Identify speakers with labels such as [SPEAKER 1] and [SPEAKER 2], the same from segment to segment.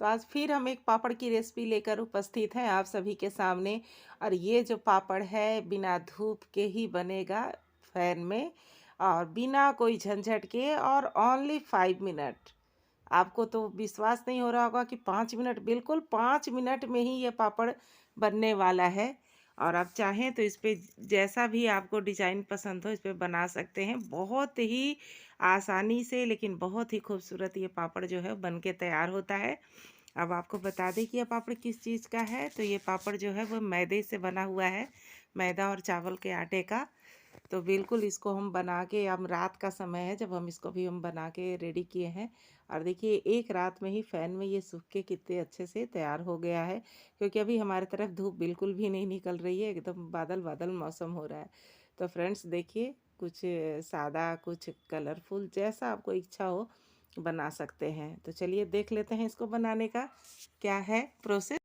[SPEAKER 1] तो आज फिर हम एक पापड़ की रेसिपी लेकर उपस्थित हैं आप सभी के सामने। और ये जो पापड़ है बिना धूप के ही बनेगा फैन में, और बिना कोई झंझट के, और ओनली 5 मिनट। आपको तो विश्वास नहीं हो रहा होगा कि 5 मिनट, बिल्कुल 5 मिनट में ही ये पापड़ बनने वाला है। और आप चाहें तो इस पे जैसा भी आपको डिज़ाइन पसंद हो इस पे बना सकते हैं, बहुत ही आसानी से, लेकिन बहुत ही खूबसूरत ये पापड़ जो है बन के तैयार होता है। अब आपको बता दें कि ये पापड़ किस चीज़ का है। तो ये पापड़ जो है वो मैदे से बना हुआ है, मैदा और चावल के आटे का। तो बिल्कुल इसको हम बना के, हम रात का समय है जब हम इसको भी हम बना के रेडी किए हैं। और देखिए एक रात में ही फ़ैन में ये सूख के कितने अच्छे से तैयार हो गया है, क्योंकि अभी हमारी तरफ धूप बिल्कुल भी नहीं निकल रही है, एकदम बादल बादल मौसम हो रहा है। तो फ्रेंड्स देखिए, कुछ सादा, कुछ कलरफुल, जैसा आपको इच्छा हो बना सकते हैं। तो चलिए देख लेते हैं इसको बनाने का क्या है प्रोसेस।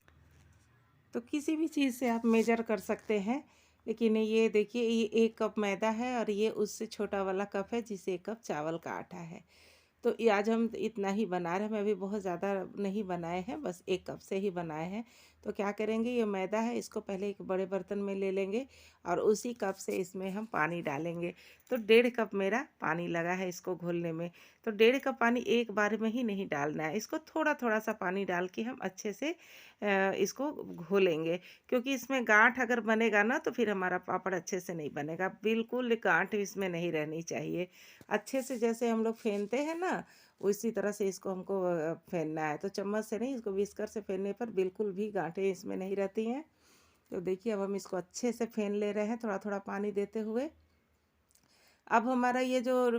[SPEAKER 1] तो किसी भी चीज़ से आप मेजर कर सकते हैं, लेकिन ये देखिए ये 1 कप मैदा है और ये उससे छोटा वाला कप है जिसे 1 कप चावल का आटा है। तो ये आज हम इतना ही बना रहे हैं, मैं अभी बहुत ज़्यादा नहीं बनाए हैं, बस 1 कप से ही बनाए हैं। तो क्या करेंगे, ये मैदा है इसको पहले एक बड़े बर्तन में ले लेंगे और उसी कप से इसमें हम पानी डालेंगे। तो 1.5 कप मेरा पानी लगा है इसको घोलने में। तो 1.5 कप पानी एक बार में ही नहीं डालना है, इसको थोड़ा थोड़ा सा पानी डाल के हम अच्छे से इसको घोलेंगे, क्योंकि इसमें गांठ अगर बनेगा ना तो फिर हमारा पापड़ अच्छे से नहीं बनेगा। बिल्कुल गांठ इसमें नहीं रहनी चाहिए। अच्छे से जैसे हम लोग फेनते हैं ना, उसी तरह से इसको हमको फेनना है। तो चम्मच से नहीं, इसको विस्कर से फेनने पर बिल्कुल भी गांठें इसमें नहीं रहती हैं। तो देखिए अब हम इसको अच्छे से फेन ले रहे हैं थोड़ा थोड़ा पानी देते हुए। अब हमारा ये जो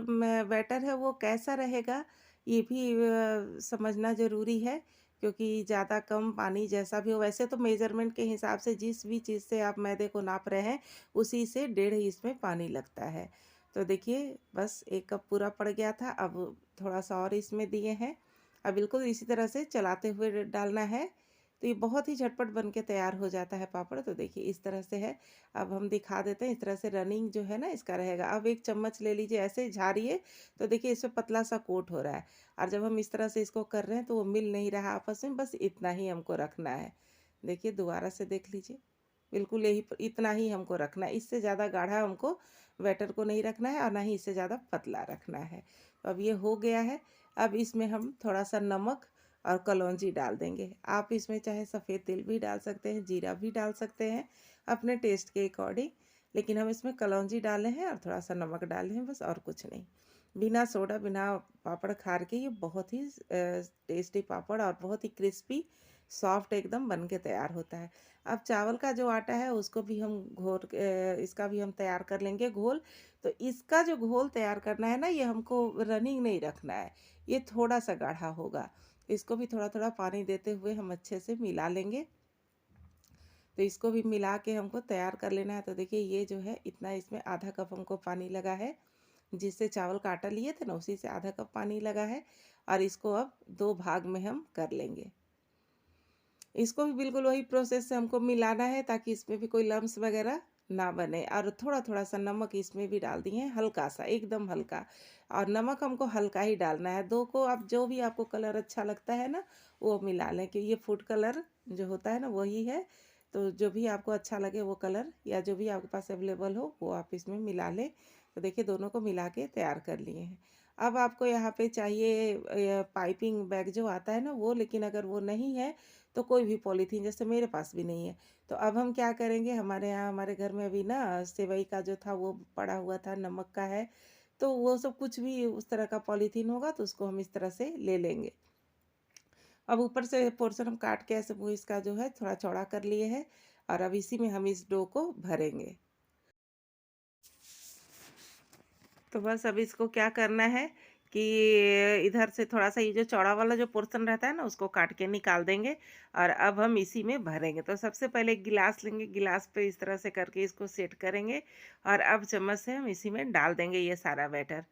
[SPEAKER 1] बैटर है वो कैसा रहेगा, ये भी समझना ज़रूरी है, क्योंकि ज़्यादा कम पानी जैसा भी हो, वैसे तो मेज़रमेंट के हिसाब से जिस भी चीज़ से आप मैदे को नाप रहे हैं उसी से 1.5 इसमें पानी लगता है। तो देखिए बस 1 कप पूरा पड़ गया था, अब थोड़ा सा और इसमें दिए हैं। अब बिल्कुल इसी तरह से चलाते हुए डालना है। तो ये बहुत ही झटपट बन के तैयार हो जाता है पापड़। तो देखिए इस तरह से है। अब हम दिखा देते हैं, इस तरह से रनिंग जो है ना इसका रहेगा। अब एक चम्मच ले लीजिए, ऐसे झाड़िए, तो देखिए इसमें पतला सा कोट हो रहा है। और जब हम इस तरह से इसको कर रहे हैं तो वो मिल नहीं रहा आपस में, बस इतना ही हमको रखना है। देखिए दोबारा से देख लीजिए, बिल्कुल यही इतना ही हमको रखना है, इससे ज़्यादा गाढ़ा हमको बैटर को नहीं रखना है और ना ही इससे ज़्यादा पतला रखना है। तो अब ये हो गया है। अब इसमें हम थोड़ा सा नमक और कलौंजी डाल देंगे। आप इसमें चाहे सफ़ेद तिल भी डाल सकते हैं, जीरा भी डाल सकते हैं अपने टेस्ट के अकॉर्डिंग, लेकिन हम इसमें कलौंजी डाले हैं और थोड़ा सा नमक डाले हैं, बस और कुछ नहीं। बिना सोडा, बिना पापड़ खार के ये बहुत ही टेस्टी पापड़ और बहुत ही क्रिस्पी सॉफ्ट एकदम बन के तैयार होता है। अब चावल का जो आटा है उसको भी हम इसका भी हम तैयार कर लेंगे घोल। तो इसका जो घोल तैयार करना है ना, ये हमको रनिंग नहीं रखना है, ये थोड़ा सा गाढ़ा होगा। इसको भी थोड़ा थोड़ा पानी देते हुए हम अच्छे से मिला लेंगे। तो इसको भी मिला के हमको तैयार कर लेना है। तो देखिए ये जो है इतना, इसमें आधा कप हमको पानी लगा है, जिससे चावल का आटा लिए थे ना उसी से आधा कप पानी लगा है। और इसको अब 2 भाग में हम कर लेंगे। इसको भी बिल्कुल वही प्रोसेस से हमको मिलाना है, ताकि इसमें भी कोई लम्स वगैरह ना बने। और थोड़ा थोड़ा सा नमक इसमें भी डाल दिए हैं, हल्का सा, एकदम हल्का। और नमक हमको हल्का ही डालना है। दो को आप जो भी आपको कलर अच्छा लगता है ना वो मिला लें, कि ये फूड कलर जो होता है ना वही है। तो जो भी आपको अच्छा लगे वो कलर, या जो भी आपके पास अवेलेबल हो वो आप इसमें मिला लें। तो देखिए दोनों को मिला के तैयार कर लिए हैं। अब आपको यहाँ पे चाहिए पाइपिंग बैग जो आता है ना वो, लेकिन अगर वो नहीं है तो कोई भी पॉलीथीन, जैसे मेरे पास भी नहीं है। तो अब हम क्या करेंगे, हमारे यहाँ, हमारे घर में अभी ना सेवई का जो था वो पड़ा हुआ था, नमक का है। तो वो सब कुछ भी उस तरह का पॉलीथीन होगा तो उसको हम इस तरह से ले लेंगे। अब ऊपर से पोर्शन हम काट के ऐसे वो इसका जो है थोड़ा चौड़ा कर लिए हैं। और अब इसी में हम इस डो को भरेंगे। तो बस अब इसको क्या करना है कि इधर से थोड़ा सा ये जो चौड़ा वाला जो पोर्शन रहता है ना उसको काट के निकाल देंगे। और अब हम इसी में भरेंगे। तो सबसे पहले एक गिलास लेंगे, गिलास पे इस तरह से करके इसको सेट करेंगे। और अब चम्मच से हम इसी में डाल देंगे ये सारा बैटर,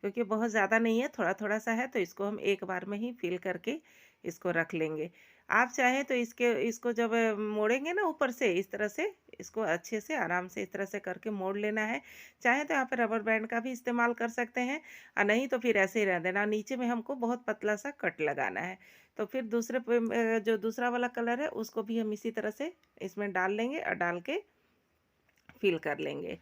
[SPEAKER 1] क्योंकि बहुत ज़्यादा नहीं है, थोड़ा थोड़ा सा है, तो इसको हम एक बार में ही फिल करके इसको रख लेंगे। आप चाहें तो इसको जब मोड़ेंगे ना ऊपर से इस तरह से, इसको अच्छे से आराम से इस तरह से करके मोड़ लेना है। चाहे तो यहाँ पे रबर बैंड का भी इस्तेमाल कर सकते हैं, और नहीं तो फिर ऐसे ही रहने देना। नीचे में हमको बहुत पतला सा कट लगाना है। तो फिर जो दूसरा वाला कलर है उसको भी हम इसी तरह से इसमें डाल लेंगे और डाल के फिल कर लेंगे।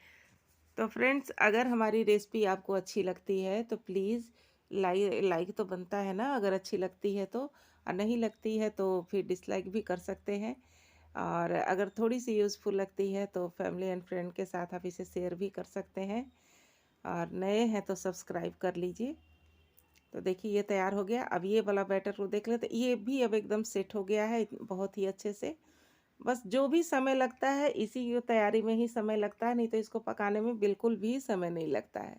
[SPEAKER 1] तो फ्रेंड्स, अगर हमारी रेसिपी आपको अच्छी लगती है तो प्लीज़ लाइक तो बनता है ना, अगर अच्छी लगती है तो। और नहीं लगती है तो फिर डिसलाइक भी कर सकते हैं। और अगर थोड़ी सी यूज़फुल लगती है तो फैमिली एंड फ्रेंड के साथ आप इसे शेयर भी कर सकते हैं। और नए हैं तो सब्सक्राइब कर लीजिए। तो देखिए ये तैयार हो गया। अब ये वाला बैटर को देख लेते, ये भी अब एकदम सेट हो गया है बहुत ही अच्छे से। बस जो भी समय लगता है इसी की तैयारी में ही समय लगता है, नहीं तो इसको पकाने में बिल्कुल भी समय नहीं लगता है।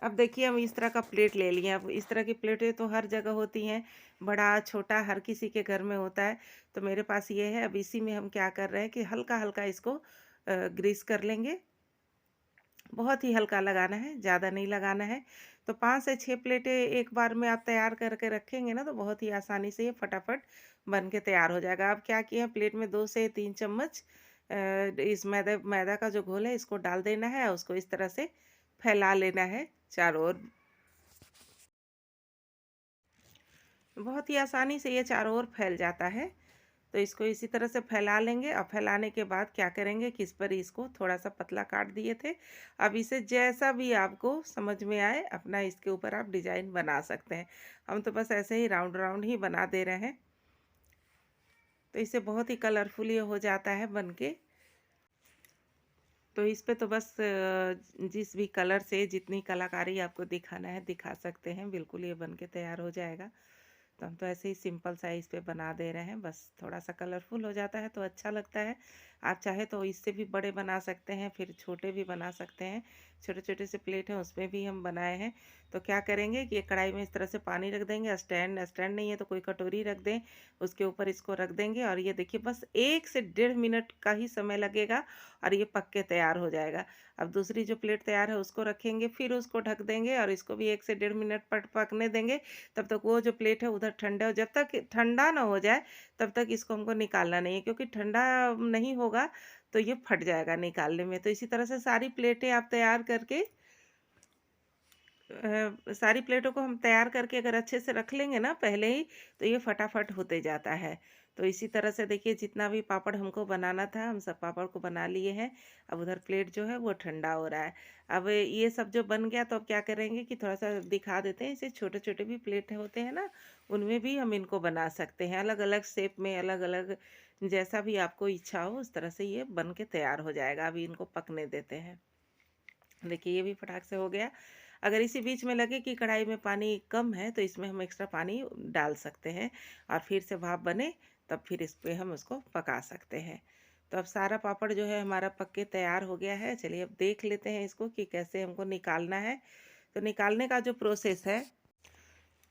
[SPEAKER 1] अब देखिए हम इस तरह का प्लेट ले लिए। अब इस तरह की प्लेटें तो हर जगह होती हैं, बड़ा छोटा हर किसी के घर में होता है। तो मेरे पास ये है। अब इसी में हम क्या कर रहे हैं कि हल्का हल्का इसको ग्रीस कर लेंगे। बहुत ही हल्का लगाना है, ज़्यादा नहीं लगाना है। तो 5 से 6 प्लेटें एक बार में आप तैयार करके रखेंगे ना, तो बहुत ही आसानी से ये फटाफट बन के तैयार हो जाएगा। अब क्या किया, प्लेट में 2 से 3 चम्मच इस मैदा मैदा का जो घोल है इसको डाल देना है। उसको इस तरह से फैला लेना है चारों ओर। बहुत ही आसानी से ये चारों ओर फैल जाता है। तो इसको इसी तरह से फैला लेंगे। और फैलाने के बाद क्या करेंगे कि इस पर इसको थोड़ा सा पतला काट दिए थे। अब इसे जैसा भी आपको समझ में आए अपना इसके ऊपर आप डिजाइन बना सकते हैं। हम तो बस ऐसे ही राउंड राउंड ही बना दे रहे हैं। तो इससे बहुत ही कलरफुल ये हो जाता है बन के। तो इस पे तो बस जिस भी कलर से जितनी कलाकारी आपको दिखाना है दिखा सकते हैं। बिल्कुल ये बन के तैयार हो जाएगा। तो हम तो ऐसे ही सिंपल साइज़ पे बना दे रहे हैं। बस थोड़ा सा कलरफुल हो जाता है तो अच्छा लगता है। आप चाहे तो इससे भी बड़े बना सकते हैं, फिर छोटे भी बना सकते हैं। छोटे छोटे से प्लेट हैं उसमें भी हम बनाए हैं। तो क्या करेंगे कि एक कढ़ाई में इस तरह से पानी रख देंगे। स्टैंड स्टैंड नहीं है तो कोई कटोरी रख दें, उसके ऊपर इसको रख देंगे। और ये देखिए बस 1 से 1.5 मिनट का ही समय लगेगा और ये पक के तैयार हो जाएगा। अब दूसरी जो प्लेट तैयार है उसको रखेंगे, फिर उसको ढक देंगे और इसको भी 1 से 1.5 मिनट पकने देंगे। तब तक वो जो प्लेट है उधर ठंडा हो, जब तक ठंडा ना हो जाए तब तक इसको हमको निकालना नहीं है, क्योंकि ठंडा नहीं होगा तो ये फट जाएगा निकालने में। तो इसी तरह से सारी प्लेटें आप तैयार करके सारी प्लेटों को हम तैयार करके अगर अच्छे से रख लेंगे ना पहले ही, तो ये फटाफट होते जाता है। तो इसी तरह से देखिए जितना भी पापड़ हमको बनाना था हम सब पापड़ को बना लिए हैं। अब उधर प्लेट जो है वो ठंडा हो रहा है। अब ये सब जो बन गया तो अब क्या करेंगे कि थोड़ा सा दिखा देते हैं। इसे छोटे छोटे भी प्लेट होते हैं ना, उनमें भी हम इनको बना सकते हैं अलग अलग शेप में, अलग अलग जैसा भी आपको इच्छा हो उस तरह से ये बन के तैयार हो जाएगा। अभी इनको पकने देते हैं। देखिए ये भी फटाक से हो गया। अगर इसी बीच में लगे कि कढ़ाई में पानी कम है तो इसमें हम एक्स्ट्रा पानी डाल सकते हैं और फिर से भाप बने तब फिर इस पे हम उसको पका सकते हैं। तो अब सारा पापड़ जो है हमारा पक के तैयार हो गया है। चलिए अब देख लेते हैं इसको कि कैसे हमको निकालना है। तो निकालने का जो प्रोसेस है,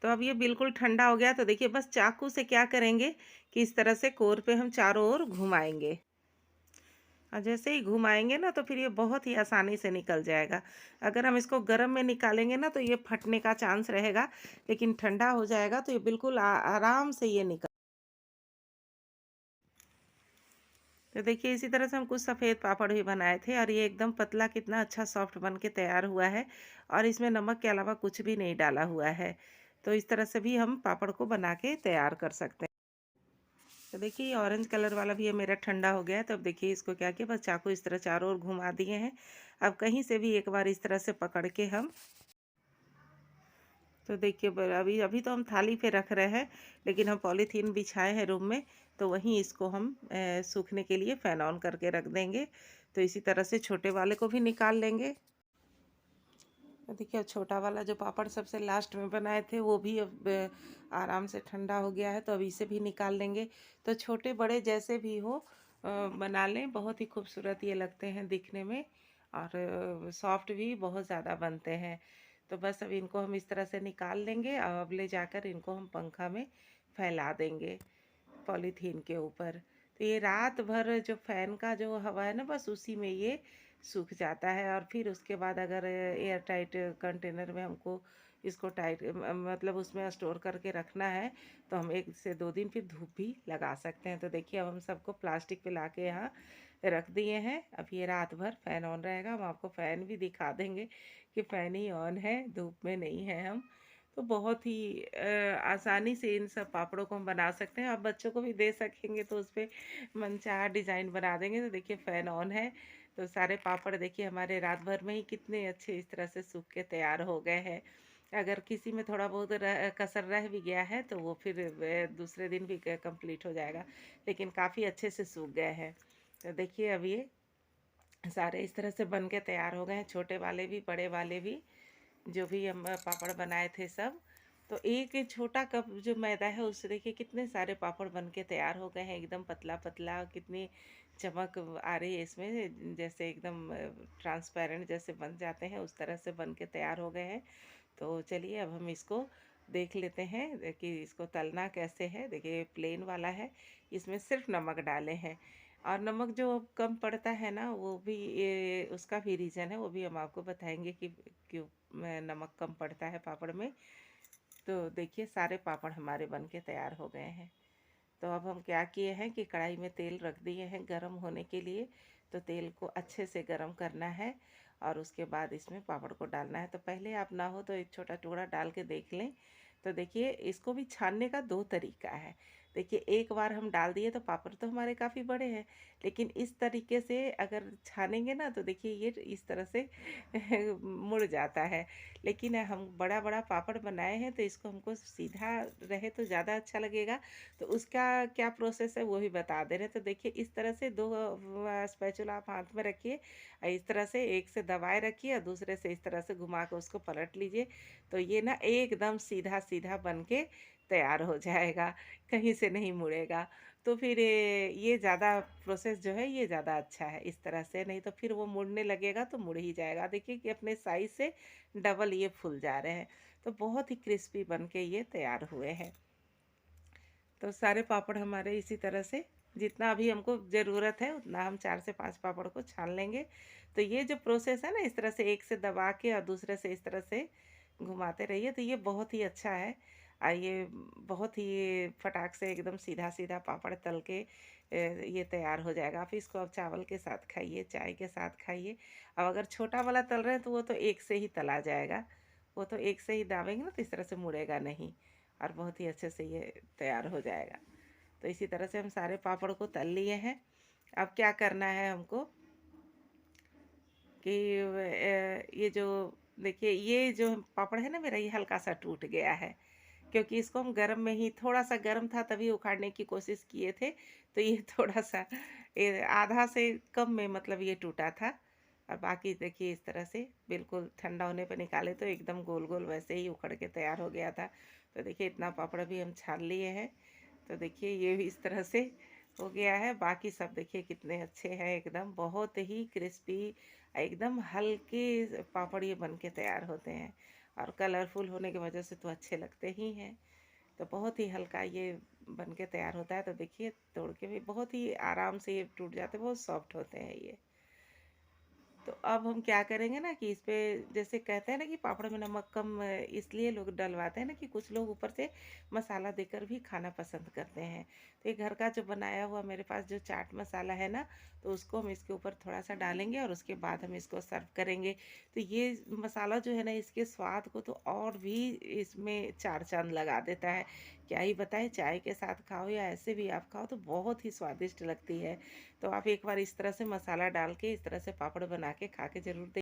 [SPEAKER 1] तो अब ये बिल्कुल ठंडा हो गया। तो देखिए बस चाकू से क्या करेंगे कि इस तरह से कोर पे हम चारों ओर घुमाएंगे। और जैसे ही घुमाएंगे ना तो फिर ये बहुत ही आसानी से निकल जाएगा। अगर हम इसको गर्म में निकालेंगे ना तो ये फटने का चांस रहेगा, लेकिन ठंडा हो जाएगा तो ये बिल्कुल आराम से ये निकल। तो देखिए इसी तरह से हम कुछ सफ़ेद पापड़ भी बनाए थे और ये एकदम पतला कितना अच्छा सॉफ्ट बन के तैयार हुआ है। और इसमें नमक के अलावा कुछ भी नहीं डाला हुआ है। तो इस तरह से भी हम पापड़ को बना के तैयार कर सकते हैं। तो देखिए ये ऑरेंज कलर वाला भी है मेरा ठंडा हो गया है। तो अब देखिए इसको क्या किया, बस चाकू इस तरह चारों ओर घुमा दिए हैं। अब कहीं से भी एक बार इस तरह से पकड़ के हम, तो देखिए अभी अभी तो हम थाली पे रख रहे हैं, लेकिन हम पॉलीथीन बिछाए हैं रूम में। तो वहीं इसको हम सूखने के लिए फ़ैन ऑन करके रख देंगे। तो इसी तरह से छोटे वाले को भी निकाल लेंगे। तो देखिए अब छोटा वाला जो पापड़ सबसे लास्ट में बनाए थे वो भी अब आराम से ठंडा हो गया है। तो अब इसे भी निकाल लेंगे। तो छोटे बड़े जैसे भी हो बना लें, बहुत ही खूबसूरत ये लगते हैं दिखने में। और सॉफ्ट भी बहुत ज़्यादा बनते हैं। तो बस अब इनको हम इस तरह से निकाल लेंगे और अब ले जाकर इनको हम पंखा में फैला देंगे पॉलीथीन के ऊपर। तो ये रात भर जो फ़ैन का जो हवा है ना बस उसी में ये सूख जाता है। और फिर उसके बाद अगर एयर टाइट कंटेनर में हमको इसको टाइट मतलब उसमें स्टोर करके रखना है तो हम 1 से 2 दिन फिर धूप भी लगा सकते हैं। तो देखिए अब हम सबको प्लास्टिक पे ला के यहाँ रख दिए हैं। अब ये रात भर फ़ैन ऑन रहेगा। हम आपको फ़ैन भी दिखा देंगे कि फ़ैन ही ऑन है, धूप में नहीं है हम। तो बहुत ही आसानी से इन सब पापड़ों को हम बना सकते हैं। आप बच्चों को भी दे सकेंगे तो उसपे मनचाहा डिज़ाइन बना देंगे। तो देखिए फ़ैन ऑन है, तो सारे पापड़ देखिए हमारे रात भर में ही कितने अच्छे इस तरह से सूख के तैयार हो गए हैं। अगर किसी में थोड़ा बहुत कसर रह भी गया है तो वो फिर दूसरे दिन भी कंप्लीट हो जाएगा, लेकिन काफ़ी अच्छे से सूख गए हैं। तो देखिए अब ये सारे इस तरह से बन के तैयार हो गए हैं, छोटे वाले भी बड़े वाले भी, जो भी हम पापड़ बनाए थे सब। तो एक छोटा कप जो मैदा है उससे देखिए कितने सारे पापड़ बन के तैयार हो गए हैं, एकदम पतला पतला, कितनी चमक आ रही है इसमें, जैसे एकदम ट्रांसपेरेंट जैसे बन जाते हैं उस तरह से बन के तैयार हो गए हैं। तो चलिए अब हम इसको देख लेते हैं कि इसको तलना कैसे है। देखिए प्लेन वाला है, इसमें सिर्फ नमक डाले हैं, और नमक जो कम पड़ता है ना वो भी उसका भी रीज़न है, वो भी हम आपको बताएंगे कि क्यों नमक कम पड़ता है पापड़ में। तो देखिए सारे पापड़ हमारे बन के तैयार हो गए हैं। तो अब हम क्या किए हैं कि कढ़ाई में तेल रख दिए हैं गरम होने के लिए। तो तेल को अच्छे से गरम करना है और उसके बाद इसमें पापड़ को डालना है। तो पहले आप ना हो तो एक छोटा टुकड़ा डाल के देख लें। तो देखिए इसको भी छानने का दो तरीका है। देखिए एक बार हम डाल दिए तो पापड़ तो हमारे काफ़ी बड़े हैं, लेकिन इस तरीके से अगर छानेंगे ना तो देखिए ये इस तरह से मुड़ जाता है। लेकिन हम बड़ा बड़ा पापड़ बनाए हैं तो इसको हमको सीधा रहे तो ज़्यादा अच्छा लगेगा। तो उसका क्या प्रोसेस है वो भी बता दे रहे हैं। तो देखिए इस तरह से दो स्पैचुला आप हाथ में रखिए, इस तरह से एक से दबाए रखिए और दूसरे से इस तरह से घुमा के उसको पलट लीजिए। तो ये ना एकदम सीधा सीधा बन के तैयार हो जाएगा, कहीं से नहीं मुड़ेगा। तो फिर ये ज़्यादा प्रोसेस जो है ये ज़्यादा अच्छा है इस तरह से, नहीं तो फिर वो मुड़ने लगेगा तो मुड़ ही जाएगा। देखिए कि अपने साइज़ से डबल ये फूल जा रहे हैं। तो बहुत ही क्रिस्पी बन के ये तैयार हुए हैं। तो सारे पापड़ हमारे इसी तरह से जितना अभी हमको ज़रूरत है उतना हम 4 से 5 पापड़ को छान लेंगे। तो ये जो प्रोसेस है ना इस तरह से एक से दबा के और दूसरे से इस तरह से घुमाते रहिए तो ये बहुत ही अच्छा है। ये बहुत ही फटाक से एकदम सीधा-सीधा पापड़ तल के ये तैयार हो जाएगा। आप इसको अब चावल के साथ खाइए, चाय के साथ खाइए। अब अगर छोटा वाला तल रहे हैं तो वो तो एक से ही तला जाएगा। वो तो एक से ही दाबेंगे ना तो इस तरह से मुड़ेगा नहीं और बहुत ही अच्छे से ये तैयार हो जाएगा। तो इसी तरह से हम सारे पापड़ को तल लिए हैं। अब क्या करना है हमको कि ये जो देखिए ये जो पापड़ है ना मेरा ये हल्का सा टूट गया है, क्योंकि इसको हम गरम में ही थोड़ा सा गरम था तभी उखाड़ने की कोशिश किए थे। तो ये थोड़ा सा आधा से कम में मतलब ये टूटा था। और बाकी देखिए इस तरह से बिल्कुल ठंडा होने पर निकाले तो एकदम गोल गोल वैसे ही उखड़ के तैयार हो गया था। तो देखिए इतना पापड़ भी हम छान लिए हैं। तो देखिए ये भी इस तरह से हो गया है। बाकी सब देखिए कितने अच्छे हैं, एकदम बहुत ही क्रिस्पी, एकदम हल्के पापड़ ये बन के तैयार होते हैं। और कलरफुल होने की वजह से तो अच्छे लगते ही हैं। तो बहुत ही हल्का ये बन के तैयार होता है। तो देखिए तोड़ के भी बहुत ही आराम से ये टूट जाते हैं, बहुत सॉफ्ट होते हैं ये। तो अब हम क्या करेंगे ना कि इस पे जैसे कहते हैं ना कि पापड़ में नमक कम इसलिए लोग डलवाते हैं ना कि कुछ लोग ऊपर से मसाला देकर भी खाना पसंद करते हैं। तो ये घर का जो बनाया हुआ मेरे पास जो चाट मसाला है ना, तो उसको हम इसके ऊपर थोड़ा सा डालेंगे और उसके बाद हम इसको सर्व करेंगे। तो ये मसाला जो है ना इसके स्वाद को तो और भी इसमें चार चांद लगा देता है। क्या ही बताएं, चाय के साथ खाओ या ऐसे भी आप खाओ तो बहुत ही स्वादिष्ट लगती है। तो आप एक बार इस तरह से मसाला डाल के इस तरह से पापड़ बना के खा के ज़रूर